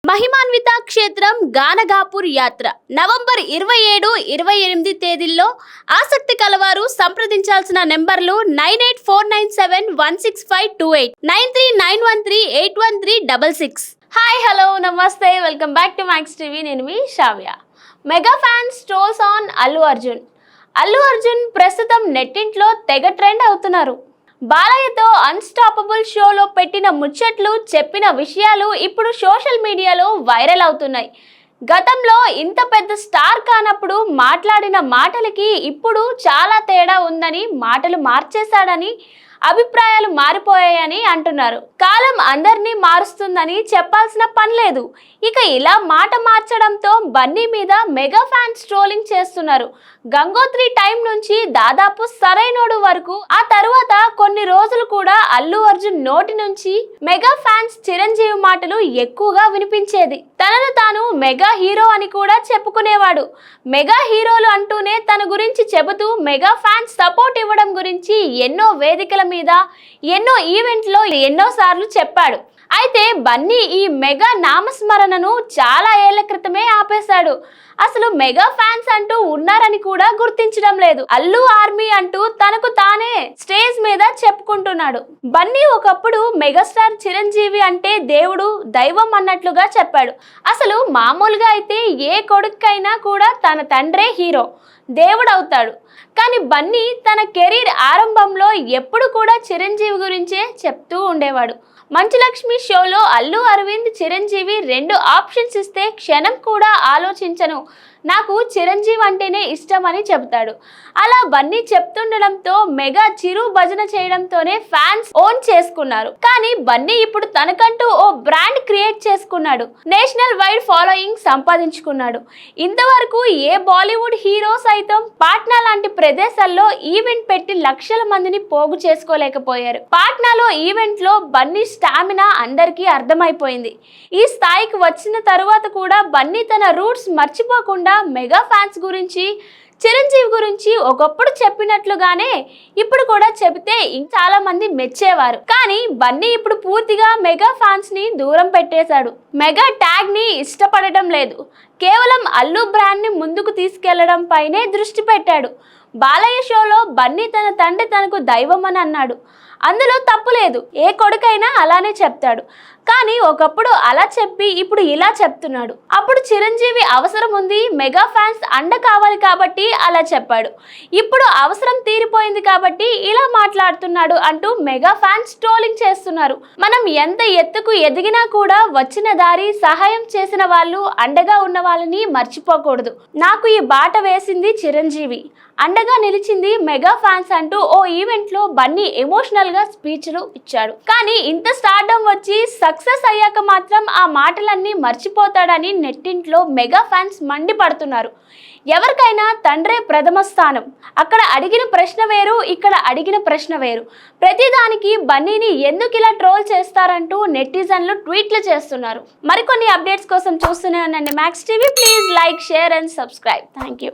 మహిమాన్విత క్షేత్రం గానగాపూర్ యాత్ర నవంబర్ 27-28 తేదీల్లో ఆసక్తి కలవారు సంప్రదించాల్సిన నెంబర్లు 9849716528 9391381366. Hi hello namaste welcome back to Max TV. నేను మీ Sravya. Mega fans trolls on Allu Arjun ప్రస్తుతం నెట్టింట్లో తెగ ట్రెండ్ అవుతున్నారు. బాలయ్యతో అన్స్టాపబుల్ షోలో పెట్టిన ముచ్చట్లు, చెప్పిన విషయాలు ఇప్పుడు సోషల్ మీడియాలో వైరల్ అవుతున్నాయి. గతంలో ఇంత పెద్ద స్టార్ కానప్పుడు మాట్లాడిన మాటలకి ఇప్పుడు చాలా తేడా ఉందని, మాటలు మార్చేశాడని, అభిప్రాయాలు మారిపోయాయని అంటున్నారు. కాలం అందరినీ మారుస్తుందని చెప్పాల్సిన పని లేదు. ఇక ఇలా మాట మార్చడంతో బన్నీ మీద మెగా ఫ్యాన్స్ ట్రోలింగ్ చేస్తున్నారు. గంగోత్రి టైం నుంచి దాదాపు సరైనోడు వరకు, ఆ తరువాత కొన్ని రోజులు కూడా అల్లు అర్జున్ నోటి నుంచి మెగా ఫ్యాన్స్ చిరంజీవి మాటలు ఎక్కువగా వినిపించేది. తనను తాను మెగా హీరో అని కూడా చెప్పుకునేవాడు. మెగా హీరోలు అంటూనే తన గురించి చెబుతూ మెగా ఫ్యాన్స్ సపోర్ట్ ఇవ్వడం గురించి ఎన్నో వేదికల మీద, ఎన్నో ఈవెంట్లో ఎన్నో సార్లు చెప్పాడు. అయితే బన్నీ ఈ మెగా నామస్మరణను చాలా ఏళ్ల క్రితమే ఆపేశాడు. అసలు మెగా ఫ్యాన్స్ అంటూ ఉన్నారని కూడా గుర్తించడం లేదు. అల్లు ఆర్మీ అంటూ తనకు తానే స్టేజ్ మీద చెప్పుకుంటున్నాడు. బన్నీ ఒకప్పుడు మెగాస్టార్ చిరంజీవి అంటే దేవుడు, దైవం అన్నట్లుగా చెప్పాడు. అసలు మామూలుగా అయితే ఏ కొడుకైనా కూడా తన తండ్రే హీరో, దేవుడవుతాడు. కానీ బన్నీ తన కెరీర్ ఆరంభంలో ఎప్పుడు కూడా చిరంజీవి గురించే చెప్తూ ఉండేవాడు. మంచు లక్ష్మి షోలో అల్లు అరవింద్, చిరంజీవి 2 ఆప్షన్స్ ఇస్తే క్షణం కూడా ఆలోచించను, నాకు చిరంజీవి అంటేనే ఇష్టం అని చెబుతాడు. అలా బన్నీ చెప్తుండడంతో మెగా చిరు భజన చేయడంతోనే ఫ్యాన్స్ ఓన్ చేసుకున్నారు. కానీ బన్నీ ఇప్పుడు తనకంటూ ఓ బ్రాండ్ క్రియేట్ చేసుకున్నాడు. నేషనల్ వైడ్ ఫాలోయింగ్ సంపాదించుకున్నాడు. ఇంతవరకు ఏ బాలీవుడ్ హీరో సైతం పాట్నా లాంటి ప్రదేశాల్లో ఈవెంట్ పెట్టి లక్షల మందిని పోగు చేసుకోలేకపోయారు. పాట్నాలో ఈవెంట్ లో బన్నీ స్టామినా అందరికీ అర్థమైపోయింది. ఈ స్థాయికి వచ్చిన తరువాత కూడా బన్నీ తన రూట్స్ మర్చిపోకుండా మెగా ఫ్యాన్స్ గురించి, చిరంజీవి గురించి ఒకప్పుడు చెప్పినట్లుగానే ఇప్పుడు కూడా చెబితే చాలా మంది మెచ్చేవారు. కానీ బన్నీ ఇప్పుడు పూర్తిగా మెగా ఫ్యాన్స్ ని దూరం పెట్టేశాడు. మెగా ట్యాగ్ ని ఇష్టపడటం లేదు. కేవలం అల్లు బ్రాండ్ ని ముందుకు తీసుకెళ్లడం పైనే దృష్టి పెట్టాడు. బాలయ్య షోలో బన్నీ తన తండ్రి తనకు దైవం అని అన్నాడు. అందులో తప్పు లేదు. ఏ కొడుకైనా అలానే చెప్తాడు. కానీ ఒకప్పుడు అలా చెప్పి ఇప్పుడు ఇలా చెప్తున్నాడు. అప్పుడు చిరంజీవి అవసరం ఉంది, మెగా ఫ్యాన్స్ అండ కావాలి కాబట్టి అలా చెప్పాడు. ఇప్పుడు అవసరం తీరిపోయింది కాబట్టి ఇలా మాట్లాడుతున్నాడు అంటూ మెగా ఫ్యాన్స్ ట్రోలింగ్ చేస్తున్నారు. మనం ఎంత ఎత్తుకు ఎదిగినా కూడా వచ్చిన దారి, సహాయం చేసిన వాళ్ళు, అండగా ఉన్న వాళ్ళని మర్చిపోకూడదు. నాకు ఈ బాట వేసింది చిరంజీవి, అండగా నిలిచింది మెగా ఫ్యాన్స్ అంటూ ఓ ఈవెంట్ లో బన్నీ ఎమోషనల్ గా స్పీచ్లు ఇచ్చాడు. కానీ ఇంత స్టార్డమ్ వచ్చి సక్సెస్ అయ్యాక మాత్రం ఆ మాటలన్నీ మర్చిపోతాడని నెట్టింట్లో మెగా ఫ్యాన్స్ మండిపడుతున్నారు. ఎవరికైనా తండ్రే ప్రథమ స్థానం. అక్కడ అడిగిన ప్రశ్న వేరు, ఇక్కడ అడిగిన ప్రశ్న వేరు. ప్రతిదానికి బన్నీని ఎందుకు ఇలా ట్రోల్ చేస్తారంటూ నెటిజన్లు ట్వీట్లు చేస్తున్నారు. మరికొన్ని అప్డేట్స్ కోసం చూస్తూనే ఉండండి max TV. Please like, share and subscribe. Thank you.